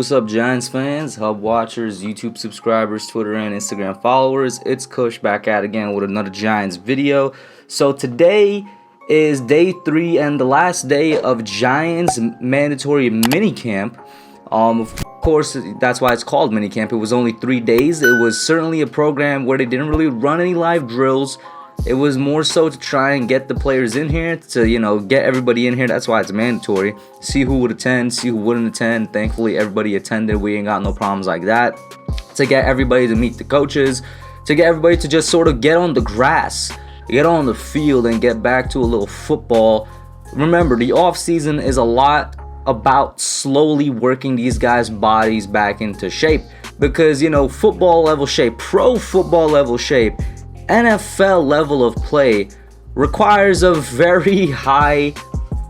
What's up, Giants fans, Hub watchers, YouTube subscribers, Twitter and Instagram followers? It's Kush back at again with another Giants video. So today is day 3 and the last day of Giants mandatory minicamp. Of course, that's why it's called minicamp. It was only 3 days. It was certainly a program where they didn't really run any live drills. It was more so to try and get the players in here, to, get everybody in here. That's why it's mandatory. See who would attend, see who wouldn't attend. Thankfully, everybody attended. We ain't got no problems like that. To get everybody to meet the coaches, to get everybody to just sort of get on the grass, get on the field, and get back to a little football. Remember, the off season is a lot about slowly working these guys' bodies back into shape. Because, football level shape, pro football level shape, NFL level of play requires a very high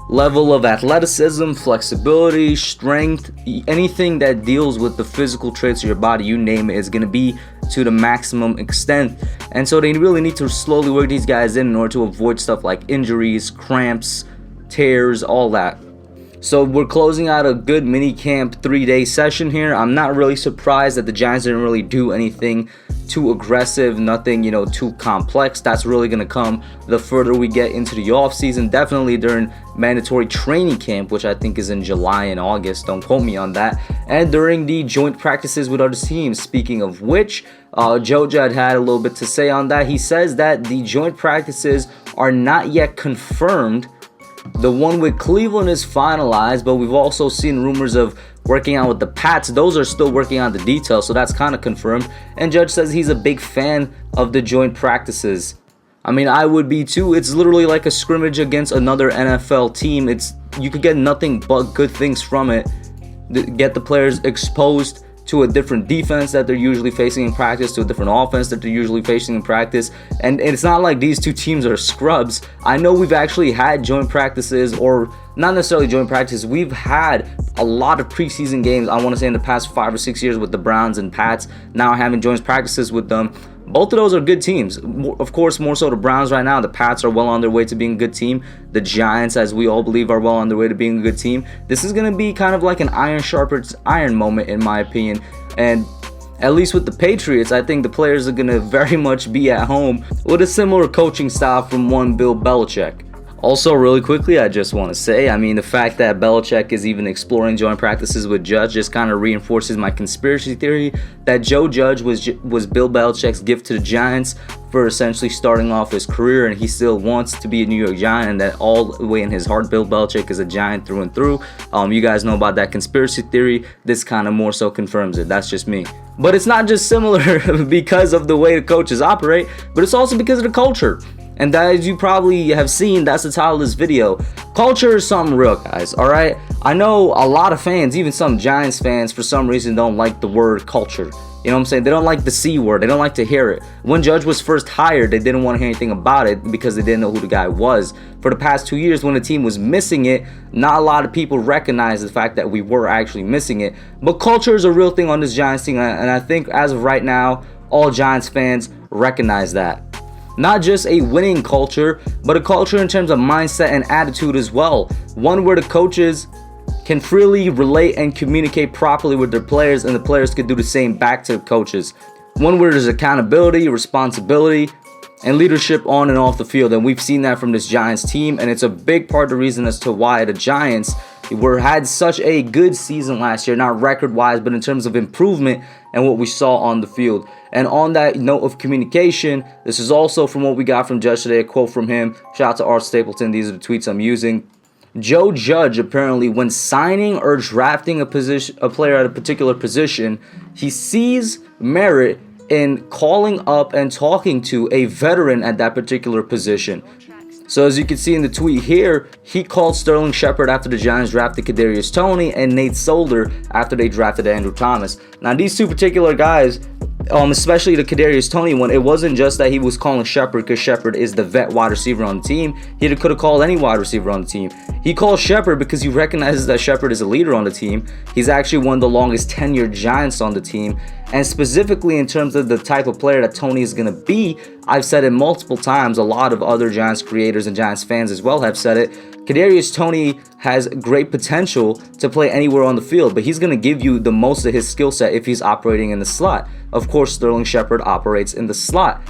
level of athleticism, flexibility, strength. Anything that deals with the physical traits of your body, you name it, is going to be to the maximum extent. And so they really need to slowly work these guys in order to avoid stuff like injuries, cramps, tears, all that. So we're closing out a good mini camp 3-day session here. I'm not really surprised that the Giants didn't really do anything too aggressive, nothing, too complex. That's really going to come the further we get into the off season. Definitely during mandatory training camp, which I think is in July and August. Don't quote me on that. And during the joint practices with other teams. Speaking of which, Joe Judd had a little bit to say on that. He says that the joint practices are not yet confirmed. The one with Cleveland is finalized, but we've also seen rumors of working out with the Pats. Those are still working on the details, so that's kind of confirmed. And Judge says he's a big fan of the joint practices. I mean, I would be too. It's literally like a scrimmage against another NFL team. You could get nothing but good things from it. Get the players exposed to a different defense that they're usually facing in practice, to a different offense that they're usually facing in practice. And it's not like these two teams are scrubs. I know we've actually had joint practices, or not necessarily joint practices. We've had a lot of preseason games, I want to say in the past 5 or 6 years with the Browns and Pats, now having joint practices with them. Both of those are good teams. Of course, more so the Browns right now. The Pats are well on their way to being a good team. The Giants, as we all believe, are well on their way to being a good team. This is going to be kind of like an iron sharpens iron moment, in my opinion. And at least with the Patriots, I think the players are going to very much be at home with a similar coaching style from one Bill Belichick. Also, really quickly, I just want to say, the fact that Belichick is even exploring joint practices with Judge just kind of reinforces my conspiracy theory that Joe Judge was Bill Belichick's gift to the Giants for essentially starting off his career, and he still wants to be a New York Giant, and that all the way in his heart, Bill Belichick is a Giant through and through. You guys know about that conspiracy theory. This kind of more so confirms it. That's just me. But it's not just similar because of the way the coaches operate, but it's also because of the culture. And as you probably have seen, that's the title of this video. Culture is something real, guys, alright? I know a lot of fans, even some Giants fans, for some reason don't like the word culture. You know what I'm saying? They don't like the C word. They don't like to hear it. When Judge was first hired, they didn't want to hear anything about it because they didn't know who the guy was. For the past 2 years, when the team was missing it, not a lot of people recognized the fact that we were actually missing it. But culture is a real thing on this Giants team, and I think as of right now, all Giants fans recognize that. Not just a winning culture, but a culture in terms of mindset and attitude as well. One where the coaches can freely relate and communicate properly with their players, and the players can do the same back to the coaches. One where there's accountability, responsibility, and leadership on and off the field. And we've seen that from this Giants team, and it's a big part of the reason as to why the Giants had such a good season last year, not record-wise, but in terms of improvement and what we saw on the field. And on that note of communication, this is also from what we got from Judge today, a quote from him. Shout out to Art Stapleton. These are the tweets I'm using. Joe Judge, apparently, when signing or drafting a player at a particular position, he sees merit in calling up and talking to a veteran at that particular position. So as you can see in the tweet here, he called Sterling Shepard after the Giants drafted Kadarius Toney, and Nate Solder after they drafted Andrew Thomas. Now these two particular guys, especially the Kadarius Toney one, it wasn't just that he was calling Shepard because Shepard is the vet wide receiver on the team. He could have called any wide receiver on the team. He called Shepard because he recognizes that Shepard is a leader on the team. He's actually one of the longest tenured Giants on the team. And specifically in terms of the type of player that Toney is going to be, I've said it multiple times. A lot of other Giants creators and Giants fans as well have said it. Kadarius Toney has great potential to play anywhere on the field, but he's going to give you the most of his skill set if he's operating in the slot. Of course, Sterling Shepard operates in the slot.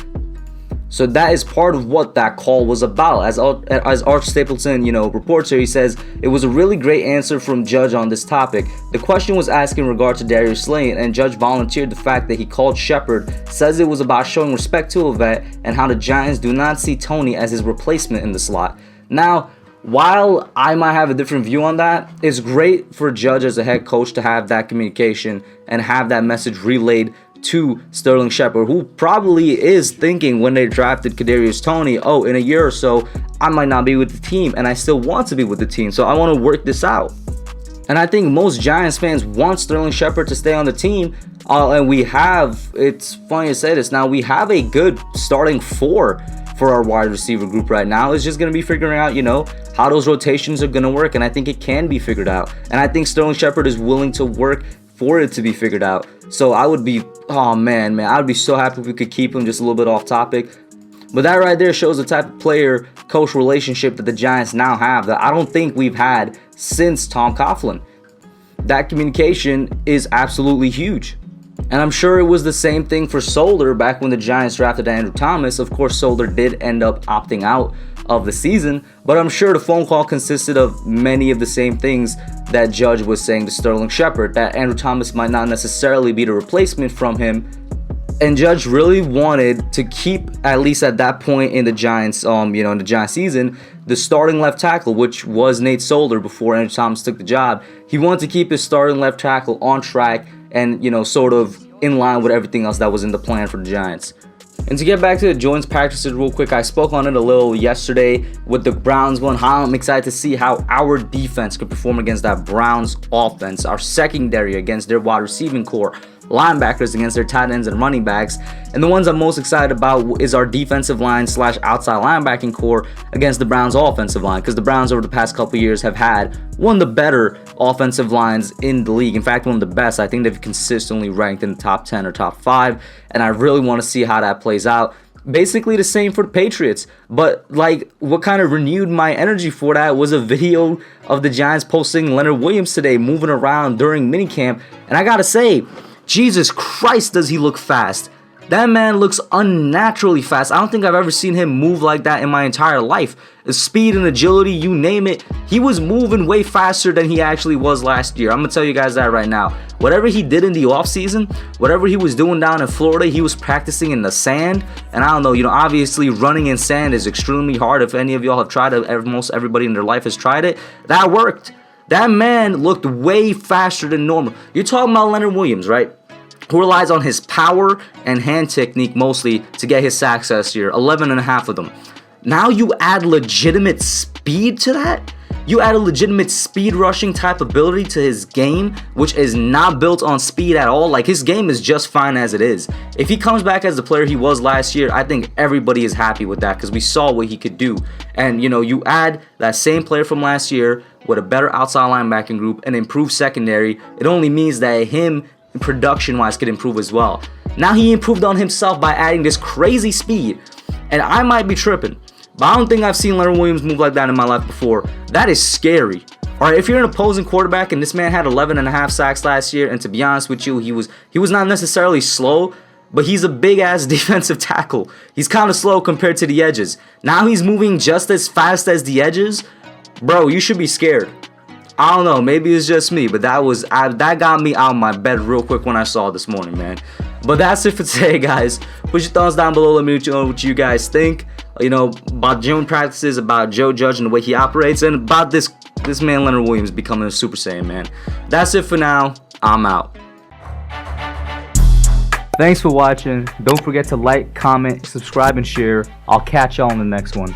So that is part of what that call was about. As Arch Stapleton, reports here, he says, it was a really great answer from Judge on this topic. The question was asked in regard to Darius Slayton, and Judge volunteered the fact that he called Shepard, says it was about showing respect to a vet, and how the Giants do not see Toney as his replacement in the slot. Now, while I might have a different view on that, it's great for Judge as a head coach to have that communication and have that message relayed to Sterling Shepard, who probably is thinking when they drafted Kadarius Toney, oh, in a year or so, I might not be with the team, and I still want to be with the team, so I want to work this out. And I think most Giants fans want Sterling Shepard to stay on the team, and we have, it's funny to say this now, we have a good starting four for our wide receiver group right now. It's just going to be figuring out, how those rotations are going to work, and I think it can be figured out. And I think Sterling Shepard is willing to work for it to be figured out. So I would be, oh man, I would be so happy if we could keep him. Just a little bit off topic, but that right there shows the type of player-coach relationship that the Giants now have that I don't think we've had since Tom Coughlin. That communication is absolutely huge. And I'm sure it was the same thing for Solder back when the Giants drafted Andrew Thomas. Of course, Solder did end up opting out of the season, but I'm sure the phone call consisted of many of the same things that Judge was saying to Sterling Shepard, that Andrew Thomas might not necessarily be the replacement from him. And Judge really wanted to keep, at least at that point in the Giants, in the Giants season, the starting left tackle, which was Nate Solder before Andrew Thomas took the job. He wanted to keep his starting left tackle on track and, sort of in line with everything else that was in the plan for the Giants. And to get back to the joints practices real quick, I spoke on it a little yesterday with the Browns one. How I'm excited to see how our defense could perform against that Browns offense, our secondary against their wide receiving core, linebackers against their tight ends and running backs. And the ones I'm most excited about is our defensive line / outside linebacking core against the Browns offensive line, because the Browns over the past couple of years have had one of the better offensive lines in the league. In fact, one of the best. I think they've consistently ranked in the top 10 or top 5, and I really want to see how that plays out. Basically the same for the Patriots, but what kind of renewed my energy for that was a video of the Giants posting Leonard Williams today moving around during minicamp, and I gotta say, Jesus Christ, does he look fast. That man looks unnaturally fast. I don't think I've ever seen him move like that in my entire life. The speed and agility, you name it. He was moving way faster than he actually was last year. I'm going to tell you guys that right now. Whatever he did in the offseason, whatever he was doing down in Florida, he was practicing in the sand. And I don't know, obviously running in sand is extremely hard. If any of y'all have tried it, most everybody in their life has tried it. That worked. That man looked way faster than normal. You're talking about Leonard Williams, right? Who relies on his power and hand technique mostly to get his sacks last year, 11.5 of them. Now you add legitimate speed to that? You add a legitimate speed rushing type ability to his game, which is not built on speed at all. His game is just fine as it is. If he comes back as the player he was last year, I think everybody is happy with that because we saw what he could do. And, you add that same player from last year with a better outside linebacking group and improved secondary, it only means that him production-wise could improve as well. Now he improved on himself by adding this crazy speed, and I might be tripping, but I don't think I've seen Leonard Williams move like that in my life before. That is scary. All right, if you're an opposing quarterback and this man had 11.5 sacks last year, and to be honest with you, he was not necessarily slow, but he's a big-ass defensive tackle. He's kind of slow compared to the edges. Now he's moving just as fast as the edges. Bro, you should be scared. I don't know, maybe it's just me, but that got me out of my bed real quick when I saw it this morning, man. But that's it for today, guys. Put your thumbs down below. Let me know what you guys think, about joint practices, about Joe Judge and the way he operates, and about this man Leonard Williams becoming a Super Saiyan, man. That's it for now. I'm out. Thanks for watching. Don't forget to like, comment, subscribe, and share. I'll catch y'all in the next one.